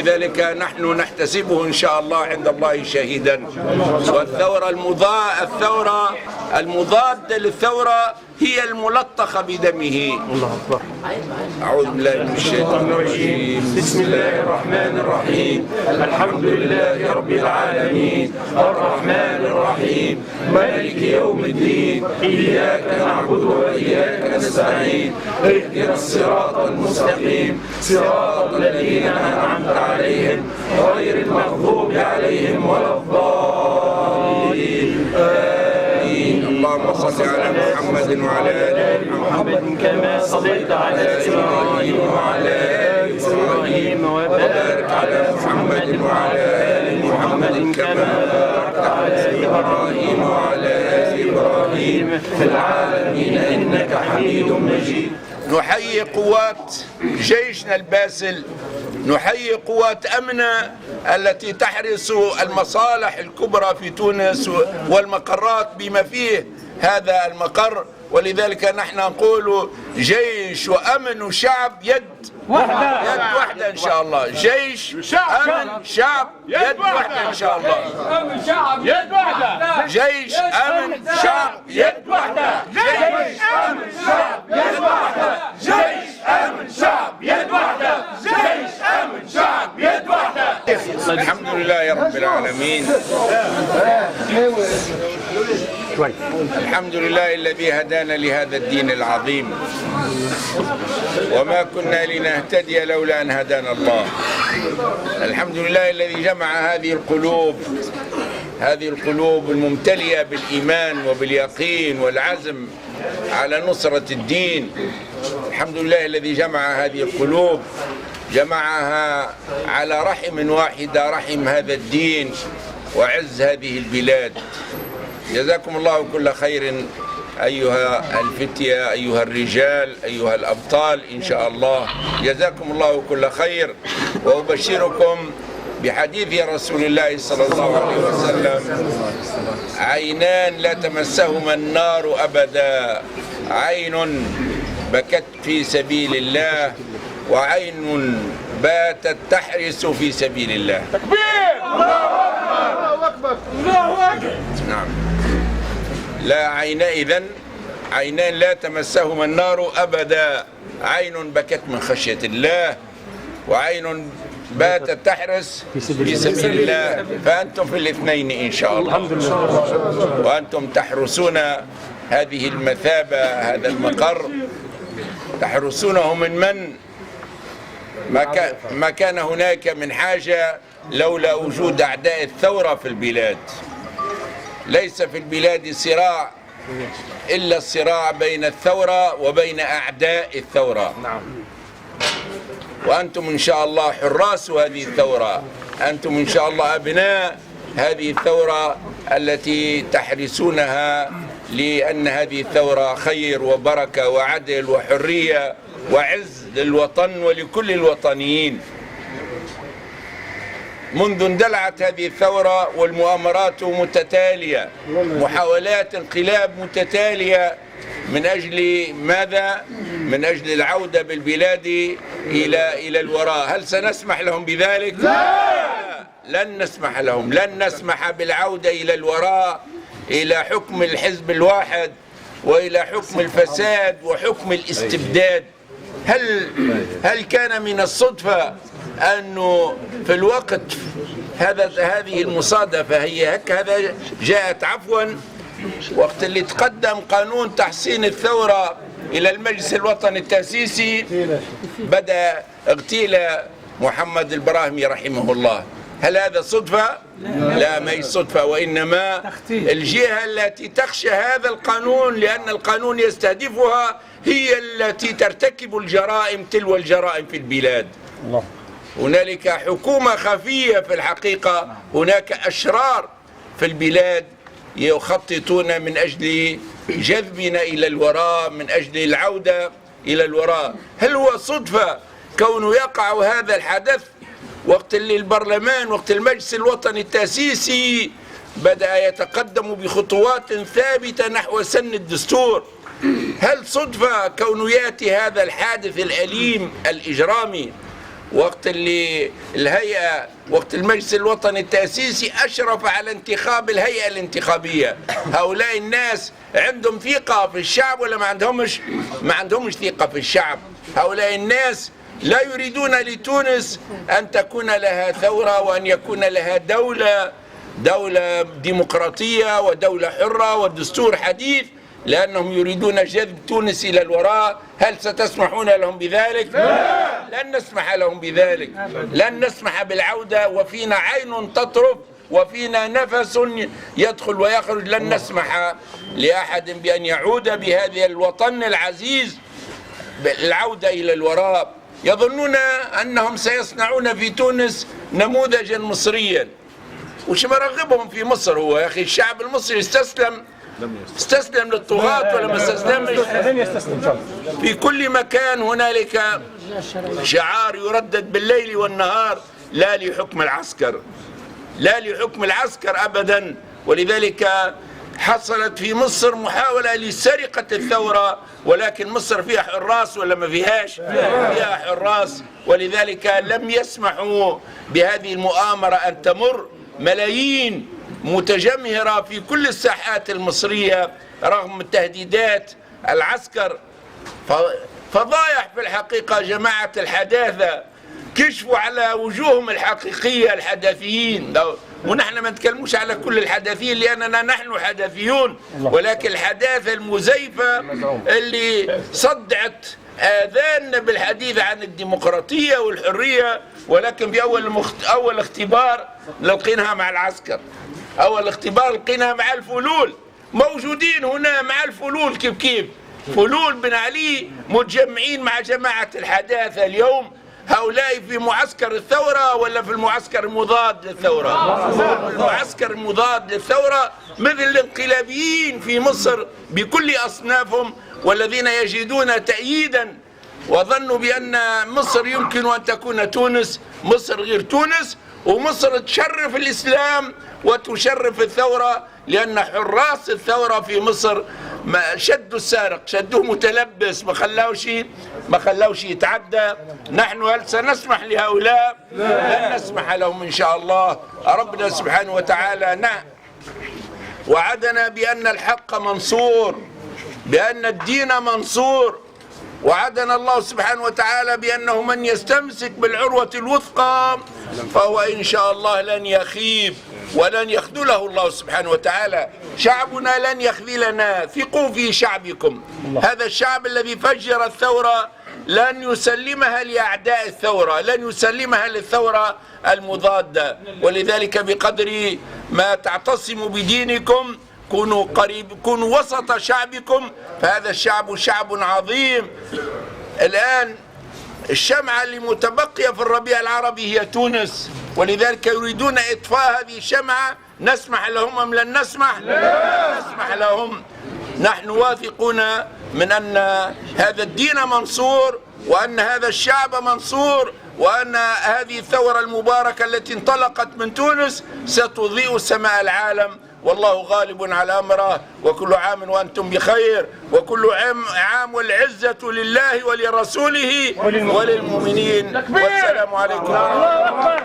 ولذلك نحن نحتسبه إن شاء الله عند الله شهيدا. والثورة المضادة للثورة هي الملطخة بدمه. الله أكبر. أعوذ بالله من الشيطان الرجيم. بسم الله الرحمن الرحيم. الحمد لله رب العالمين الرحمن الرحيم مالك يوم الدين إياك نعبد وإياك نستعين اهدنا الصراط المستقيم صراط الذين أنعمت عليهم غير المغضوب عليهم ولا الضالين آمين. اللهم صل على محمد وعلى آل محمد كما صليت على إبراهيم وعلى آل إبراهيم وبارك على محمد وعلى آل محمد كما باركت على إبراهيم وعلى آل إبراهيم في العالمين إنك حميد مجيد. نحيي قوات جيشنا الباسل، نحيي قوات أمنة التي تحرس المصالح الكبرى في تونس والمقرات بما فيه هذا المقر. ولذلك نحن نقول جيش وأمن وشعب يد واحدة إن شاء الله. جيش أمن شعب يد واحدة إن شاء الله. أمن شعب يد واحدة. جيش أمن شعب يد واحدة. جيش أمن شعب يد واحدة. جيش أمن شعب يد واحدة. جيش أمن شعب يد واحدة. الحمد لله رب العالمين. الحمد لله الذي هدانا لهذا الدين العظيم، وما كنا لنهتدي لولا أن هدانا الله. الحمد لله الذي جمع هذه القلوب الممتلئة بالإيمان وباليقين والعزم على نصرة الدين. الحمد لله الذي جمع هذه القلوب، جمعها على رحم واحدة، رحم هذا الدين وعز هذه البلاد. جزاكم الله كل خير أيها الفتية، أيها الرجال، أيها الأبطال إن شاء الله، جزاكم الله كل خير. وأبشركم بحديث رسول الله صلى الله عليه وسلم: عينان لا تمسهما النار أبدا، عين بكت في سبيل الله وعين باتت تحرس في سبيل الله. تكبير! الله أكبر! الله أكبر! نعم. لا عين إذن، عينان لا تمسهما النار أبدا، عين بكت من خشية الله وعين باتت تحرس في سبيل الله. فأنتم في الاثنين إن شاء الله. الحمد لله. وأنتم تحرسون هذه المثابة، هذا المقر، تحرسونه من ما كان هناك من حاجة لولا وجود أعداء الثورة في البلاد. ليس في البلاد صراع إلا الصراع بين الثورة وبين أعداء الثورة. وأنتم إن شاء الله حراس هذه الثورة، أنتم إن شاء الله أبناء هذه الثورة التي تحرسونها، لأن هذه الثورة خير وبركة وعدل وحرية وعز للوطن ولكل الوطنيين. منذ اندلعت هذه الثورة والمؤامرات متتالية، محاولات انقلاب متتالية، من أجل ماذا؟ من أجل العودة بالبلاد إلى الوراء. هل سنسمح لهم بذلك؟ لا، لن نسمح لهم، لن نسمح بالعودة إلى الوراء، إلى حكم الحزب الواحد وإلى حكم الفساد وحكم الاستبداد. هل كان من الصدفة أنه في الوقت هذه المصادفة هذا جاءت عفوا وقت اللي تقدم قانون تحسين الثورة إلى المجلس الوطني التأسيسي، بدأ اغتيال محمد البراهمي رحمه الله. هل هذا صدفة؟ لا، ما هي صدفة، وإنما الجهة التي تخشى هذا القانون لأن القانون يستهدفها هي التي ترتكب الجرائم تلو الجرائم في البلاد. هنالك حكومة خفية في الحقيقة، هناك أشرار في البلاد يخططون من أجل جذبنا إلى الوراء، من أجل العودة إلى الوراء. هل هو صدفة كونه يقع هذا الحدث وقت اللي البرلمان، وقت المجلس الوطني التأسيسي بدأ يتقدم بخطوات ثابتة نحو سن الدستور؟ هل صدفة كونه يأتي هذا الحادث الأليم الإجرامي وقت اللي الهيئة وقت المجلس الوطني التأسيسي أشرف على انتخاب الهيئة الانتخابية. هؤلاء الناس عندهم ثقة في الشعب ولا ما عندهمش ثقة في الشعب؟ هؤلاء الناس لا يريدون لتونس أن تكون لها ثورة وأن يكون لها دولة ديمقراطية ودولة حرة ودستور حديث، لأنهم يريدون جذب تونس إلى الوراء. هل ستسمحون لهم بذلك؟ لن نسمح لهم بذلك، لن نسمح بالعودة وفينا عين تطرف وفينا نفس يدخل ويخرج. لن نسمح لأحد بأن يعود بهذا الوطن العزيز العودة إلى الوراء. يظنون أنهم سيصنعون في تونس نموذجا مصريا. وش مرغبهم في مصر هو يا أخي؟ الشعب المصري استسلم للطغاة ولا ما استسلمش؟ لن يستسلم. في كل مكان هنالك شعار يردد بالليل والنهار: لا لحكم العسكر، لا لحكم العسكر أبدا. ولذلك حصلت في مصر محاولة لسرقة الثورة، ولكن مصر فيها حراس ولا ما فيهاش؟ فيها حراس. ولذلك لم يسمحوا بهذه المؤامرة أن تمر. ملايين متجمهرة في كل الساحات المصرية رغم تهديدات العسكر. فضايح في الحقيقة جماعة الحداثة كشفوا على وجوههم الحقيقية الحداثيين. ونحن ما نتكلموش على كل الحداثيين لأننا نحن حداثيون، ولكن الحداثة المزيفة اللي صدعت آذاننا بالحديث عن الديمقراطية والحرية، ولكن في أول اختبار لقيناها مع العسكر. أول اختبار لقيناها مع الفلول، موجودين هنا مع الفلول. كيف فلول بن علي متجمعين مع جماعة الحداثة اليوم. هؤلاء في معسكر الثورة ولا في المعسكر المضاد للثورة؟ المعسكر المضاد للثورة، مثل الانقلابيين في مصر بكل أصنافهم، والذين يجدون تأييدا وظنوا بأن مصر يمكن أن تكون تونس. مصر غير تونس، ومصر تشرف الإسلام وتشرف الثورة، لأن حراس الثورة في مصر ما شدوا السارق، شدوه متلبس، ما خلاوش يتعدى. نحن هل سنسمح لهؤلاء؟ لن نسمح لهم إن شاء الله. ربنا سبحانه وتعالى وعدنا بأن الحق منصور، بأن الدين منصور. وعدنا الله سبحانه وتعالى بأنه من يستمسك بالعروة الوثقى فهو إن شاء الله لن يخيب ولن يخذله الله سبحانه وتعالى. شعبنا لن يخذلنا، ثقوا في شعبكم. هذا الشعب الذي فجر الثورة لن يسلمها لأعداء الثورة، لن يسلمها للثورة المضادة. ولذلك بقدر ما تعتصموا بدينكم كونوا وسط شعبكم، فهذا الشعب شعب عظيم. الآن الشمعة اللي متبقية في الربيع العربي هي تونس، ولذلك يريدون إطفاء هذه الشمعة. نسمح لهم أم لن نسمح؟ لا نسمح لهم. نحن واثقون من أن هذا الدين منصور، وأن هذا الشعب منصور، وأن هذه الثورة المباركة التي انطلقت من تونس ستضيء سماء العالم. والله غالب على أمره، وكل عام وأنتم بخير، وكل عام والعزة لله ولرسوله وللمؤمنين. والسلام عليكم ورحمة الله.